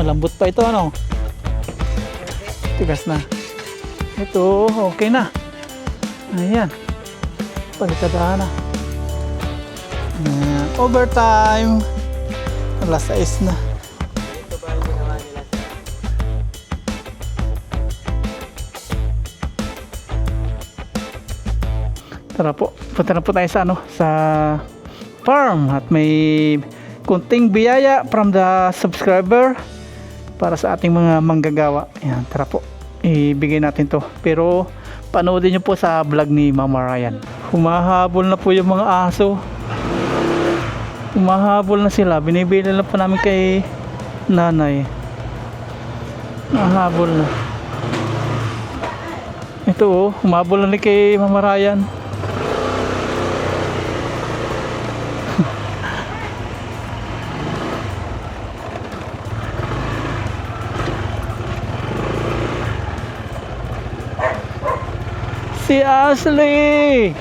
Malambot pa ito, ano? Tigas na. Ito, okay na. Ayan. Palitadahan na. Ayan. Overtime. Alas 6 na. Ito ba yung ginawa nila? Tara po. Punta na po tayo sa sa farm at may kunting biyaya from the subscriber para sa ating mga manggagawa. Ayan, tara po. Ibigay natin to. Pero panoodin nyo po sa vlog ni Mama Ryan. Humahabol na po yung mga aso. Humahabol na sila. Binibili lang po namin kay nanay. Humahabol na. Ito oh, humahabol na kay Mama Ryan. Si Ashley!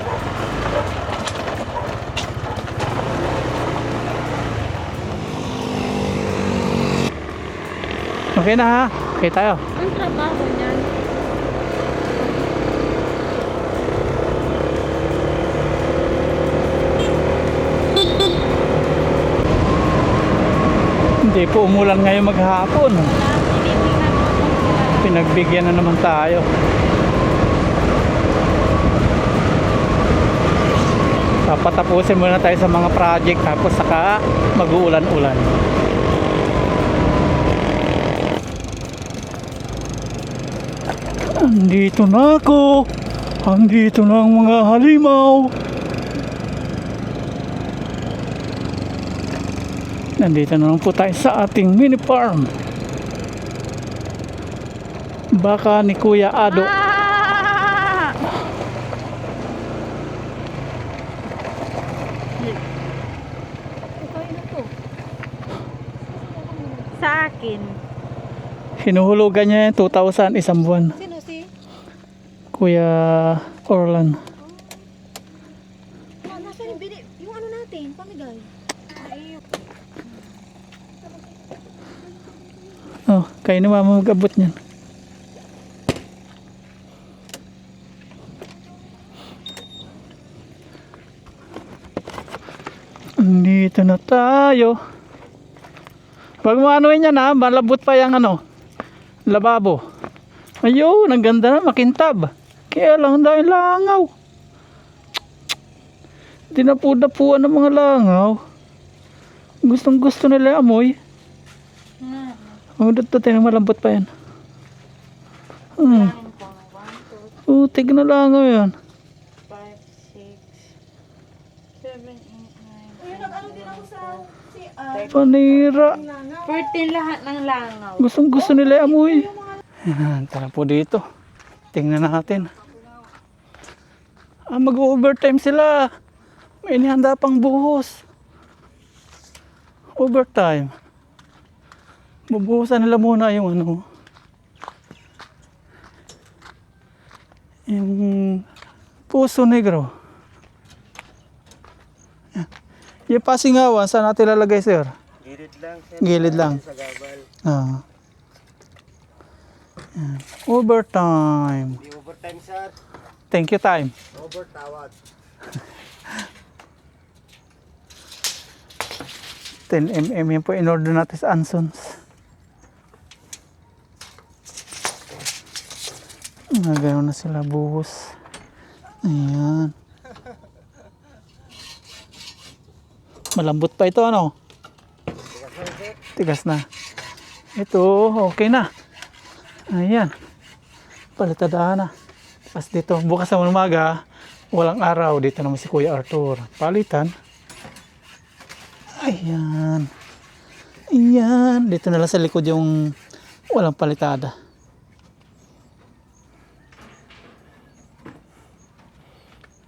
Okay na ha? Okay tayo. Ang trabaho niyan. Hindi po umulan ngayon maghapon. Pinagbigyan na naman tayo. Papatapusin muna tayo sa mga project tapos saka mag-uulan-ulan. Andito na ako. Andito na ang mga halimaw. Nandito na lang po tayo sa ating mini farm. Baka ni Kuya Ado. Sa akin. Hinuhulugan niya yung 2,000 isang buwan. Sino si? Kuya Orlan. Nasa yung bili, yung ano natin, pamigay. Oh, kayo ni Mama mag-abot niyan. Dito na tayo. Wag mo anuin yan ha, malabot pa yung ano, lababo. Ayun, ang ganda na, makintab. Kaya lang dahil langaw. Dinapu-dapuan ng mga langaw. Gustong gusto nila yung amoy. Oh, dito tayo, malambot pa yan. Utig na langaw yan. 5, 6, 7, 8, 9. Ayun, nag-ano din ako sa Panira. 14 lahat ng langaw. Gustong gusto nila yung amoy. Yan, tara po dito. Tingnan natin. Mag-overtime sila. May inihanda pang buhos. Overtime. Bubuhusan nila muna yung ano. Yung puso negro. Yan. Yung pasingawan, saan natin lalagay, sir? Gilid lang. Sir. Gilid lang. Sa gabal. Ah. Yan. Overtime. Hindi overtime, sir. Thank you time. Overtawad. 10 mm yan po in order natin sa Ansons. Gano'n na sila buhos. Ayan. Malambot pa ito, ano? Tigas na. Ito, okay na. Ayan. Palitadahan na. Tapos dito, bukas ng umaga, walang araw. Dito naman si Kuya Arthur. Palitan. Ayan. Ayan. Dito na lang sa likod yung walang palitada.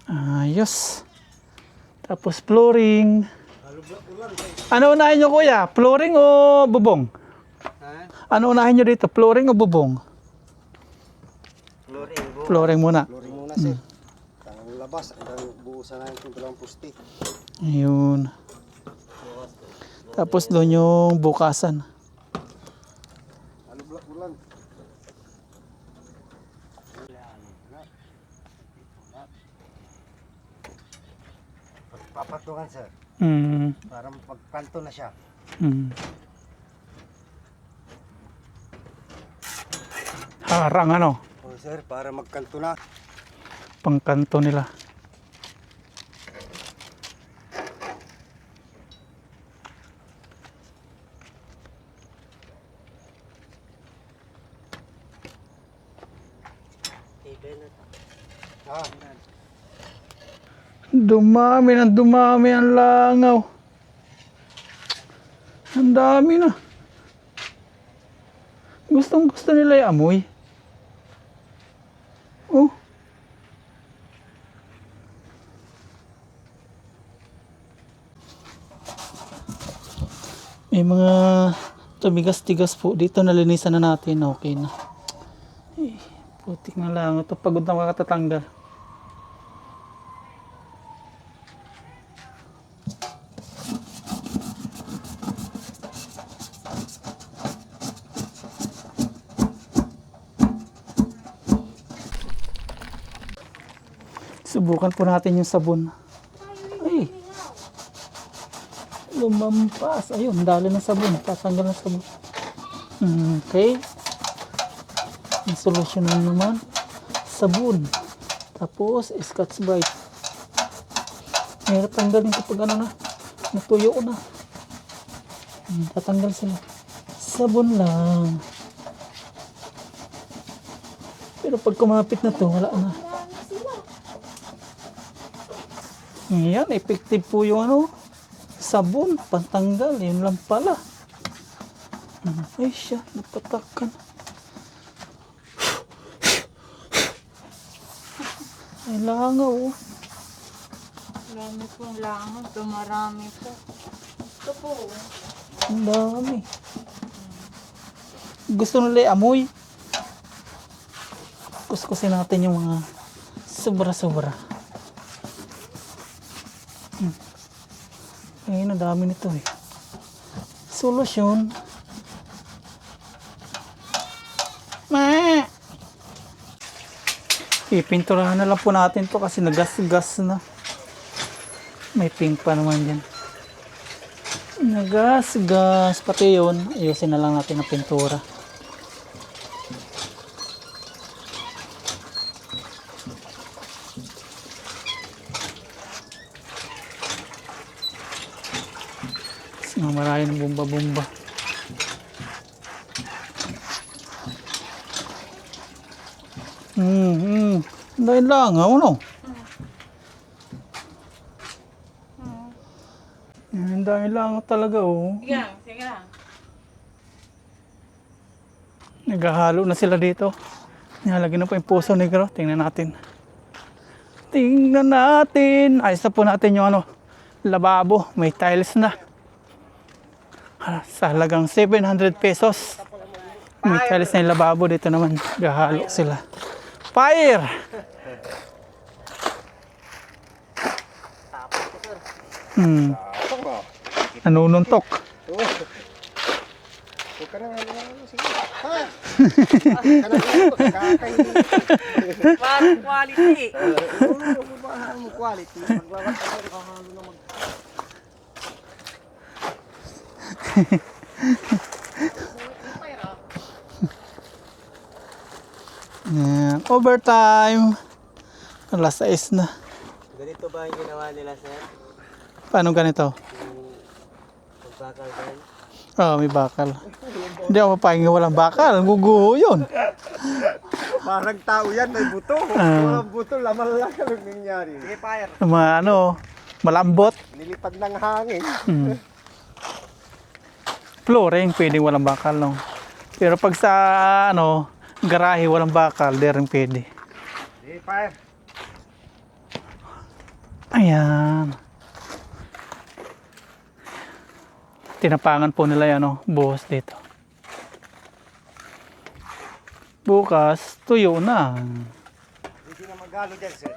Ayos. Tapos flooring. Ano unahin nyo, Kuya? Flooring o bubong? Ano unahin nyo dito? Flooring o bubong? Flooring. Flooring muna. Flooring muna, sir. Ang labas. Ang buusan natin itong dalawang pusti. Ayun. Tapos doon yung bukasan. papatungan sir. Hmm. Para mapagkanto na siya. Hmm. Harang ano, O sir, para magkanto na. pangkanto nila. Ah, Dumami ng dumami ang langaw. Ang dami na. Gustong gusto nila yung amoy. Oh. May mga tumigas-tigas po. Dito nalinisan na natin. Okay na. Eh, putik na lang. Ito pagod na makatatanggal. Subukan po natin yung sabon. Ay! Lumampas. Ayun, dali ng sabon. Tatanggal ng sabon. Okay. Ang solusyon naman. Sabon. Tapos, Scotch Brite. Mahirap tanggalin kapag ano na. Natuyo na. Tatanggal sila. Sabon lang. Pero pag kumapit na to, wala na. Yan, effective po yung ano, sabon, pantanggal, yun lang pala. Ay siya, napatakan. Ay langaw, oh. Marami pong langaw. Ito marami po. Ito po. Ang dami. Gusto nila amoy. Kuskusin natin yung mga sobra-sobra. Ayun, ang dami nito eh. Solusyon. Ipinturahan na lang po natin to kasi nagas-gas na. May pink pa naman dyan. Nagas-gas. Pati yun, ayusin na lang natin ang pintura. Marami ng bumba-bumba. Dahil lang, ano? Dahil lang talaga, oh. Sige lang, sige lang. Naghahalo na sila dito. Nilalagyan na po yung puso negro. Tingnan natin. Tingnan natin. Ayos na po natin yung ano, lababo. May tiles na. Sa halagang 700 pesos. May tiles na yung lababo. Dito naman, gahalo sila. Fire! Nanununtok. huwag ka na nga naman. Sige. Ha? Kakakainin. Quality. Babahan mo quality. Magbabat ka rin kakalo na Yan. Overtime. Alas 6 na. Ganito ba yung ginawa nila, sir? Paano ganito? Pagbakal ba yun? Oh, may bakal. Hindi ako papayag walang bakal. Guguho yun. Parang tao yan, may buto. Walang buto, laman lang ang nangyari. Sige, fire. Mga ano, malambot. Nilipad ng hangin. Flooring, pwedeng walang bakal, no? Pero pag sa, ano, garahe walang bakal, di rin pwede. Sige, fire. Ayan. Tinapangan po nila yan, no? Buhos dito. Bukas, tuyo na. Hindi na magalo dyan, sir.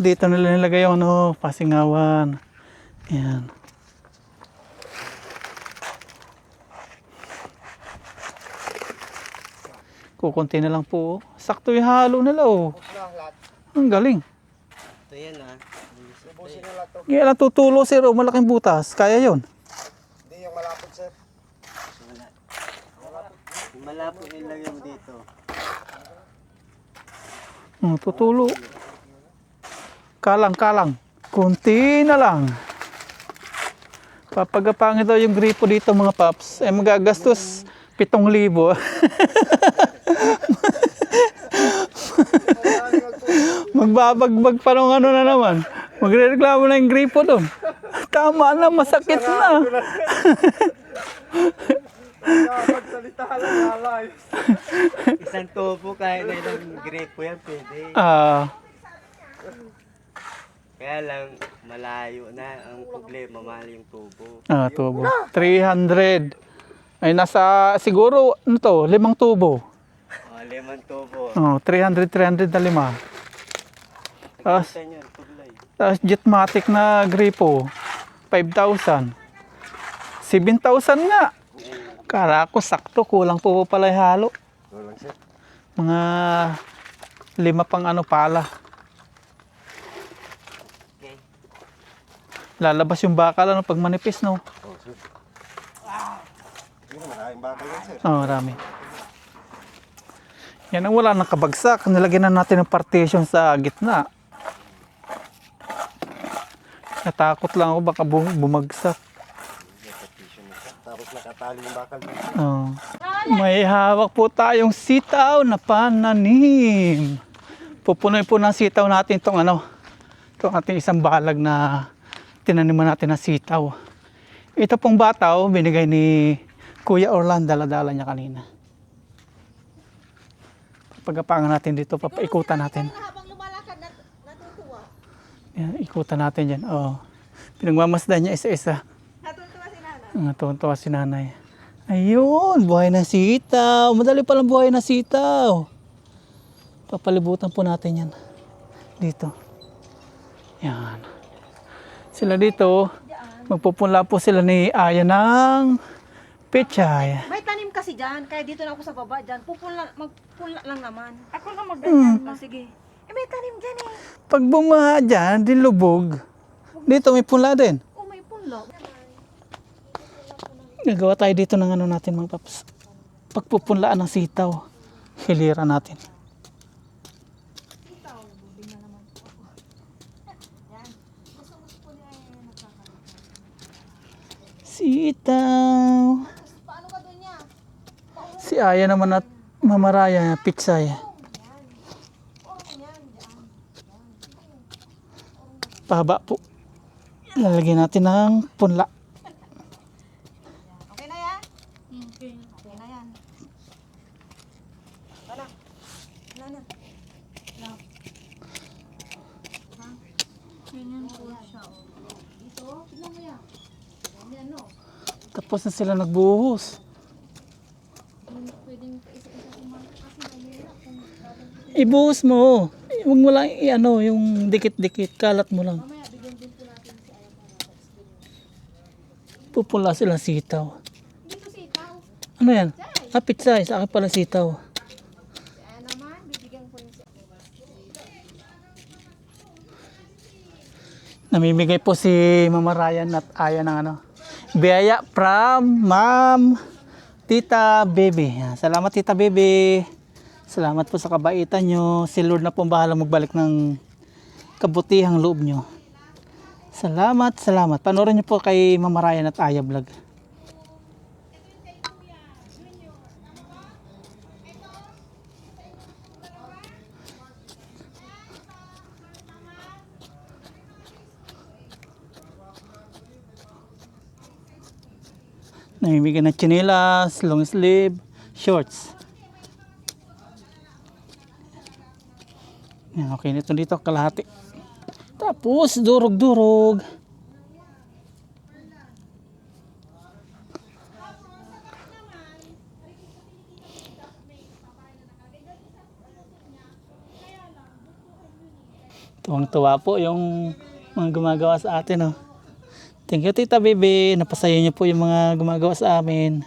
Dito nila nilagay yung ano, pasingawan. Ayan. Kukunti na lang po. Sakto yung halo nila, oh. Ang galing. Ito yan, ha. Tapusin nila to. Kailan tutulo sir o malaking butas? Kaya yon. Hindi yung malapot sir. Malapot yung lagyan mo dito. Tutulo. Kalang. Kunti na lang. Papagapangin daw yung gripo dito mga paps. Eh magagastos 7,000. Magbabagbag pa nung ano na naman. Magrereklamo na yung gripo doon. Tama na, masakit na. Magsalita lang halayos. Isang tubo kahit na ilang gripo yan, pwede. Kaya lang, malayo na. Ang problema, mahal yung tubo. Tubo. 300. Ay nasa siguro ano to, 5 tubo. 5 tubo. 300 na 5. Tapos, Tagitan yun, tublay. tapos Jetmatic na gripo, 5,000. 7,000 nga. Kala ko sakto, kulang po pala yung halo. Walang sir. Mga 5 pang ano pala. Okay. Lalabas yung bakal ano pag manipis no. Oh sir. Yun, maraming bakal yan sir. Marami. Yan ang wala nakabagsak. Nilagyan na natin ng partition sa gitna. Natakot lang ako baka bumagsak. Tapos nakatali yung bakal dito. May hawak po tayong sitaw na pananim. Pupunoy po ng sitaw natin itong itong ating isang balag na tinaniman natin ng sitaw. Ito pong bataw, binigay ni Kuya Orlan, dala-dala niya kanina. Pagapangan natin dito, papaikutan natin. Habang lumalakad, natutuwa. Yan, ikutan natin dyan. Pinagmamasdan niya isa-isa. Natutuwa si nanay. Tuwan-tuwa si nanay. Ayun, buhay na sitaw. Madali palang buhay na sitaw. Papalibutan po natin yan. Dito. Yan. Sila dito, magpupunla po sila ni Aya ng pechay. May tanim kasi dyan, kaya dito na ako sa baba dyan. Magpunla lang naman. Ako lang magganyan. Oh, sige. May tanim dyan eh. Pag bumaha dyan, dilubog. Dito may punla din. Oh, may punla. Gagawa tayo dito ng natin mga paps. Pagpupunlaan ng sitaw. Hilira natin. Sitaw. Paano ka doon niya? Si Aya naman at mamaraya, pitsay. Pahaba po. Lalagyan natin ng punla. Okay na yan? Okay. Okay na yan. Wala. Wala na. Ganyan po siya. Dito, tignan mo yan. Ganyan no. Tapos na sila nagbuhos. Pwedeng isa-isa kumakain kasi mahirap kung Ibuhos mo. Huwag mo lang yung dikit-dikit. Kalat mo lang. mamaya bigyan din po natin si Aya para experience. Pupula sila sitaw. Dito si ikaw. Ano yan? Pitsay. Sa akin pala sitaw. Si Aya naman, bibigyan ko rin si Namimigay po si Mama Ryan at Aya ng biyaya from Ma'am Tita Baby. Yan. Salamat Tita Baby. Salamat po sa kabaitan nyo. Si Lord na po ang bahala magbalik ng kabutihang loob nyo. Salamat. Panoorin nyo po kay Mama Ryan at Aya Vlog. Namimigay ng tsinelas, long sleeve, shorts. Yan, okay nito dito, kalahati. Tapos, durog-durog. Tuwang-tuwa po yung mga gumagawa sa atin. Thank you Tita Baby. Napasaya niyo po yung mga gumagawa sa amin.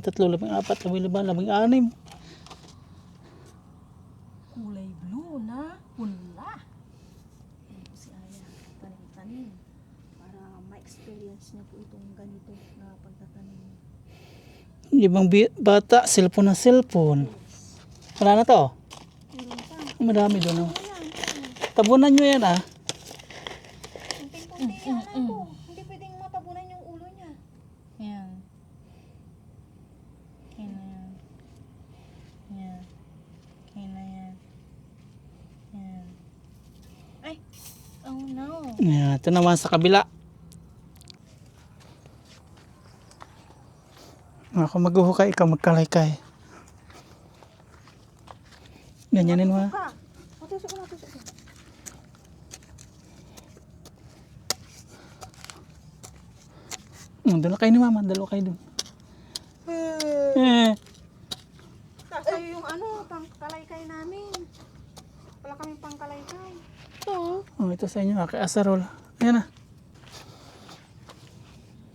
tatlo, 14, 15, 16. Kulay blue na punla. Ayan po si Aya, tanim-tanim. Para ma-experience niya po itong ganito na pagtatanim. Yung ibang bata, cellphone na cellphone. Wala na to. Meron pa. Madami doon. Oh. Ayan. Tabunan nyo yan ah. Kunting-kunti yan ako. Hindi pwedeng matabunan yung ulo niya. Yan. Okay na yan. Yan. Okay na yan. Yan. Ay! Oh no! Yan, ito naman sa kabila. Ako maghuhukay, ikaw magkalaykay. Ganyanin mo ha. Ka. Matusok ko, matusok ko. Doon na kayo ni mama, dalawa kayo doon. Eh, Sa'yo yung ano, pangkalaykay namin. Wala kaming pangkalaykay. Ito. oh, ito sa inyo, kay Asarol. Ayan na,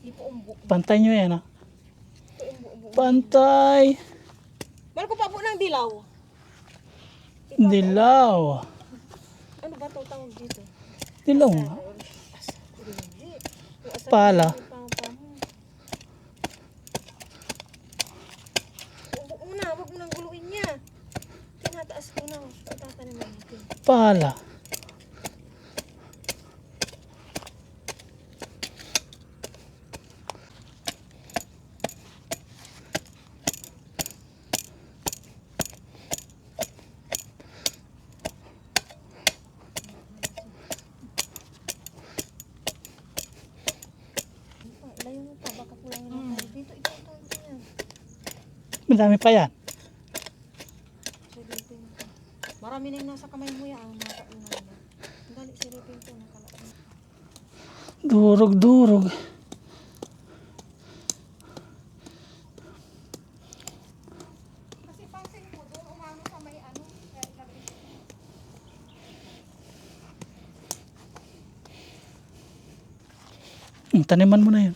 Di po umbo. pantay nyo yan ha. Pantay. Meron ko pa po ng dilaw. Dilaw. Ano ba ito tawag dito? Dilaw nga. Pala. Huwag mo na, huwag mo nang guluin niya. Tinataas ko na. Tatatanim natin. Pala. Layo mo pa, baka kulangin na tayo. Dito, ito yan. Madami pa yan. So, dito yun. Marami na yung nasa kamay mo yan. Ang nakainan mo. Dali, silipin ko. Nakalakay. Durog-durog. Kasi pansin mo, doon umano sa may ano. Kaya ilagay ko. Taniman mo na yun.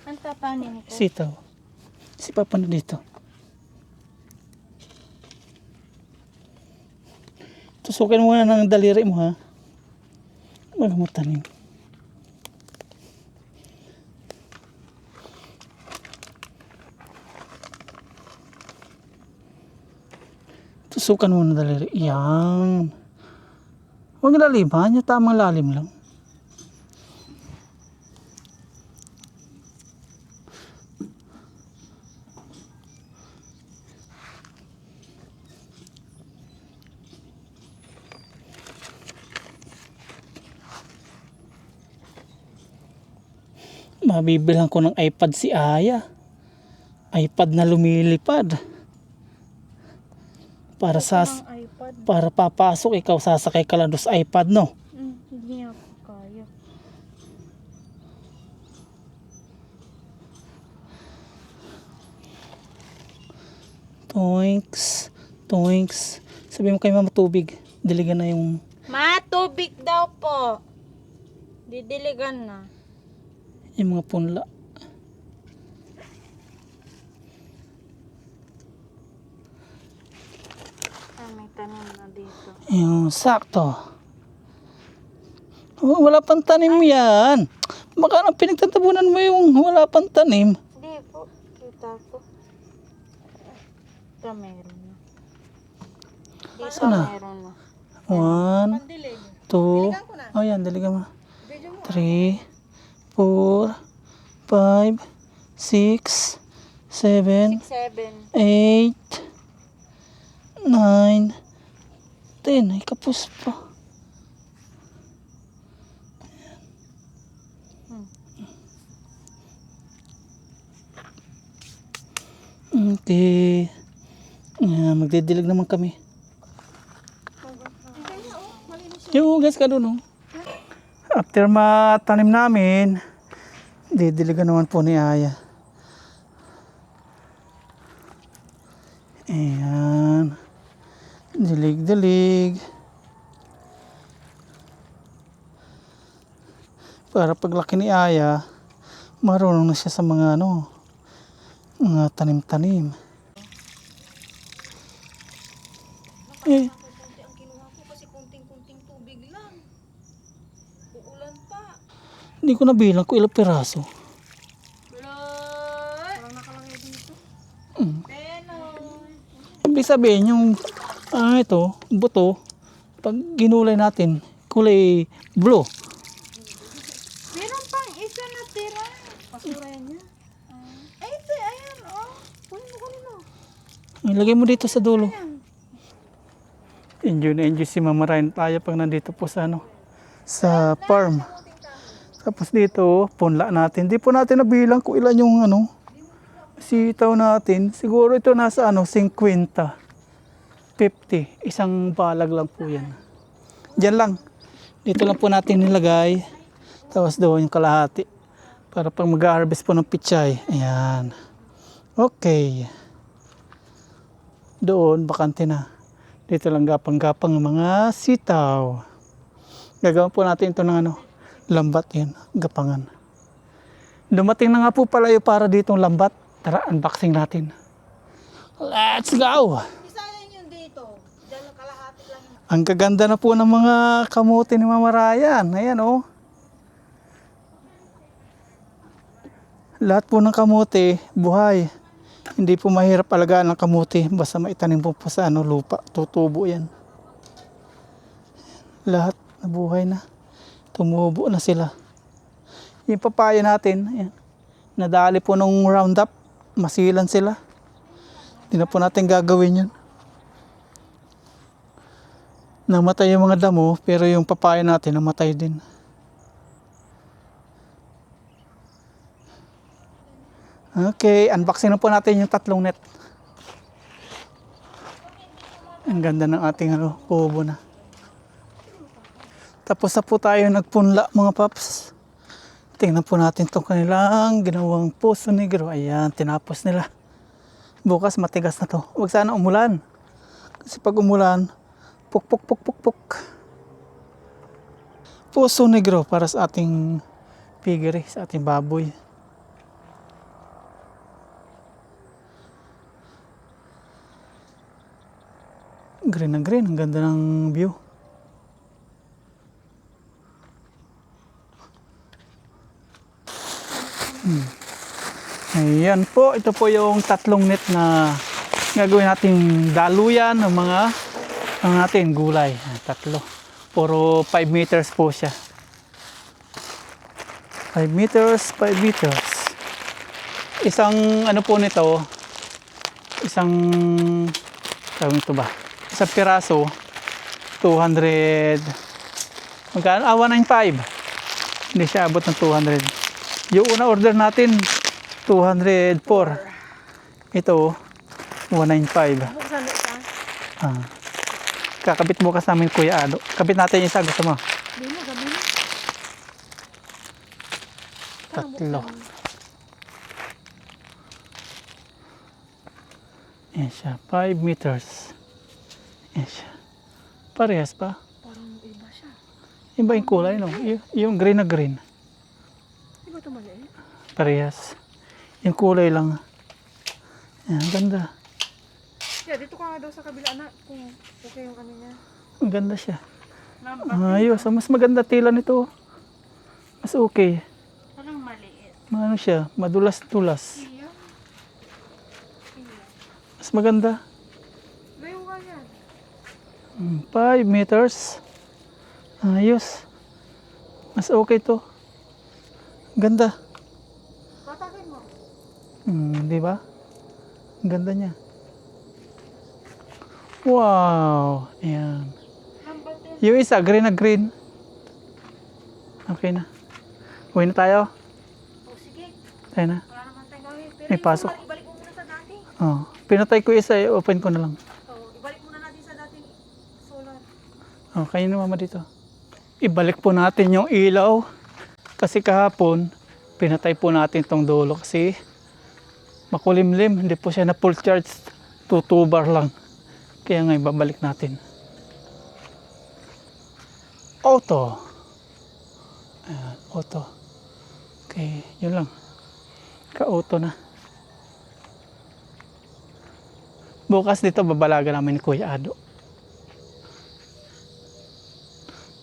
Ang tapanin ko. Sitaw. Si Papa na dito. Tusukin mo muna ng daliri mo ha. Wag mo tanim. Tusukan mo ng daliri. Yan. Huwag laliman. Yung tamang lalim lang. Mabibilang ko ng iPad si Aya. iPad na lumilipad. Para Ang iPad. para papasok ikaw sasakay ka lang doon sa iPad no. Hindi niya po kaya. Toinks, toinks. Sabi mo kay mama tubig. Diligan na yung Ma, tubig daw po. Didiligan na. mga punla. Ay, may tanim na dito. Yung sakto. Oh, wala pang tanim yan. Baka nang pinagtatabunan mo yung wala pang tanim. Hindi po. Kita ko. Ito meron na. Dito Saan na? meron na. 1, 2, oh yan, diligan mo. 3, 4, 5, 6, 7, 7. 8, 9, 10. Ay, kapos pa. Okay. Magdidilig naman kami. Yung hugas ka doon, oh. After matanim namin, didiligan naman po ni Aya. Ayan. Dilig-dilig. Para paglaki ni Aya, marunong na siya sa mga mga tanim-tanim. Eh, Konti ang kinuha ko kasi kunting-kunting tubig lang. Uulan pa. hindi ko nabilang kung ilang piraso. Parang nakalagay dito. Ibig sabihin yung ito, buto, pag ginulay natin, kulay blue. Meron pang isa na tira. Basura yan niya. Ay, ito, ayan, oh. Kunin mo. Ilagay mo dito sa dulo. Enjoy na enjoy si Mama Ryan tayo pag nandito po sa sa farm. Tapos dito, punla natin. Hindi po natin nabilang kung ilan yung sitaw natin. Siguro ito nasa 50. 50. Isang balag lang po yan. Diyan lang. Dito lang po natin nilagay. Tapos doon yung kalahati. Para pag mag-harvest po ng pichay. Ayan. Okay. Doon, bakante na. Dito lang gapang-gapang ang mga sitaw. Gagawin po natin ito ng lambat yan, gapangan. Dumating na nga po pala yung para ditong lambat. Tara, unboxing natin. Let's go! Isa yan yun dito. Diyan lang kalahati lang yun. Ang gaganda na po ng mga kamote ni Mama Ryan. Ayan oh. Lahat po ng kamote, buhay. Hindi po mahirap alagaan ng kamote. Basta maitanim po sa lupa. Tutubo yan. Lahat nabuhay na. Tumubo na sila. Yung papaya natin, ayan, nadali po nung roundup. Masilan sila. Hindi na po natin gagawin yun. Namatay yung mga damo, pero yung papaya natin namatay din. Okay, unboxing na po natin yung 3 net. Ang ganda ng ating kubo na. Tapos na po tayo nagpunla mga paps. Tingnan po natin itong kanilang ginawang Poso Negro. Ayan, tinapos nila. Bukas matigas na to. Huwag sana umulan. Kasi pag umulan, puk puk puk puk puk. Poso Negro para sa ating piggery, sa ating baboy. Green na green, ang ganda ng view. Ayan po, ito po yung tatlong net na gagawin nating daluyan ng mga natin gulay. Tatlo. Puro 5 meters po siya. 5 meters, 5 meters. Isang ano po nito, isang tawag ito ba? Isang piraso, 200, magkano? 195. Hindi siya abot ng 200. Yung una order natin, 204. Ito, 195. Buksan mo ka. Ah. Kakabit bukas namin Kuya Ado. Kabit natin yung isa, gusto mo? Hindi mo, gabi mo. Tatlo. Yan siya, 5 meters. Yan siya. Parehas pa. Parang iba siya. Iba yung kulay, no? Yung green na green. Iba ito maliit. Parehas. Yung kulay lang. Yan, ganda. Yeah, dito ka nga daw sa kabila na kung okay yung ano niya. Ang ganda siya. Ayos. Mas maganda tila nito. Mas okay. Parang maliit. Ano siya? Madulas-dulas. Iya. Mas maganda. Layo ka yan. 5 meters. Ayos. Mas okay to. Ganda. Patakin mo. Di ba? Ang ganda niya. Wow. Ayan. Lambat yan. Yung isa, green na green. Okay na. Uwi na tayo. O sige, Tayo na. wala naman tayong gawin. Pero May yung pasok. solar, ibalik mo muna sa dati. Oh. Pinatay ko isa, open ko na lang. Ibalik muna natin sa dating solar. Oh, kayo na mama dito. Ibalik po natin yung ilaw. Kasi kahapon, pinatay po natin tong dulo kasi makulimlim. Hindi po siya na full charge. 2 bar lang. Kaya nga ibabalik natin. Auto. Ayan, auto. Okay, yun lang. Ka-auto na. Bukas dito babalaga namin ni Kuya Ado.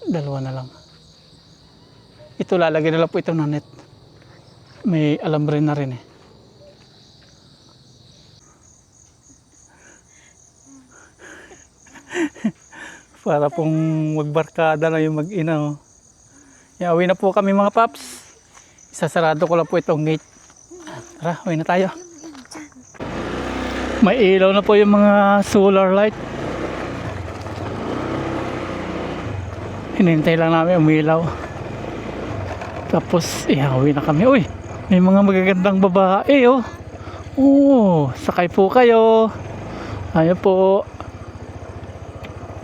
Dalawa na lang. Ito lalagyan na lang po ito ng net. May alambre na rin eh. Para pong magbarkada na yung mag-ina. Oh. Uwi na po kami mga paps. Isasarado ko lang po itong gate. Tara, uwi na tayo. May ilaw na po yung mga solar light. Hinintay lang namin umilaw. Tapos, uwi na kami. Uy, may mga magagandang babae, oh. Oo, sakay po kayo. Ayan po.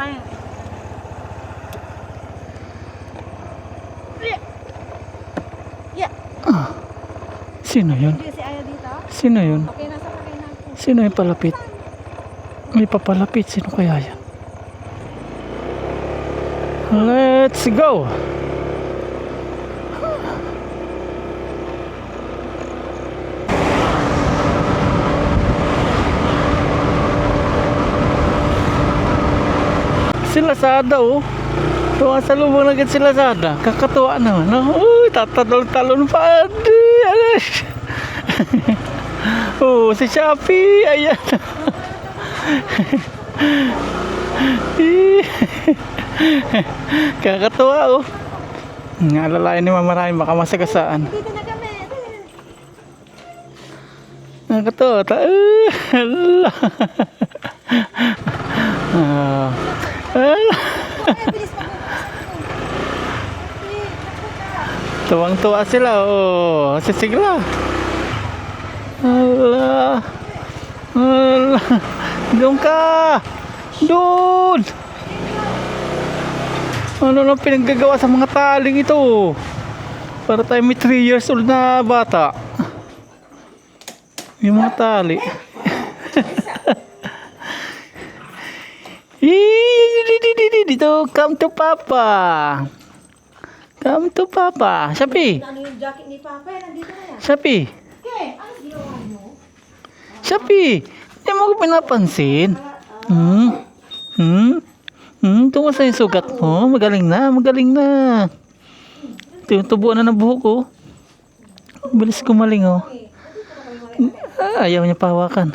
Ayun. Sino yun? Hindi si Aya dito. Sino yun? Okay, nasa kakay natin. Sino yung palapit? May papalapit. Sino kaya yan? Let's go! Si Lazada, oh. Tuwa sa lubong agad si Lazada. Kakatuwa naman. No? Uy, tatalon-talon pa. Alas. Oh, si Shopee. Ayan. Kakatuwa, oh. Alalayan ni Mama Ryan, baka masagasaan. Dito na kami. Nakakatuwa. Hala. Ah. Hala. Bilis mo. Tuwang-tuwa sila, oh. Sisigla. Hala. Hala. Doon ka. Doon. Ano lang pinaggagawa sa mga taling ito? Para tayo may 3 years old na bata. Yung mga tali. Dito, come to Papa. Come to Papa. Sapi. Ano yung jacket ni Papa? Nandito na yan. Sapi. Okay, ano ginawa nyo? Sapi. Hindi mo ko pinapansin. Tumusta yung sugat mo? Magaling na, magaling na. Ito yung tubuan na ng buhok ko. Bilis gumaling oh. Ayaw niya pahawakan.